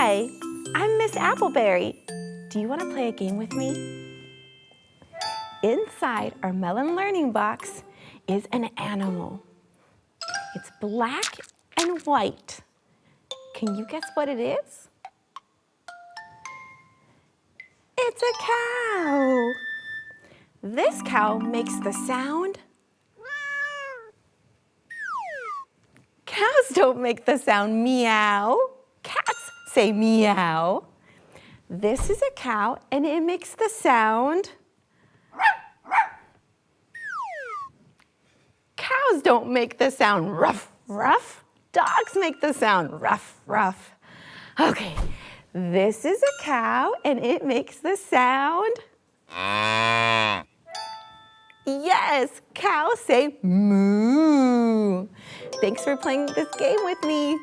Hi, I'm Miss Appleberry. Do you want to play a game with me? Inside our melon learning box is an animal. It's black and white. Can you guess what it is? It's a cow. This cow makes the sound. Cows don't make the sound meow. Cats say meow. This is a cow and it makes the sound. Cows don't make the sound ruff, ruff. Dogs make the sound ruff, ruff. Okay, this is a cow and it makes the sound. Yes, cows say moo. Thanks for playing this game with me.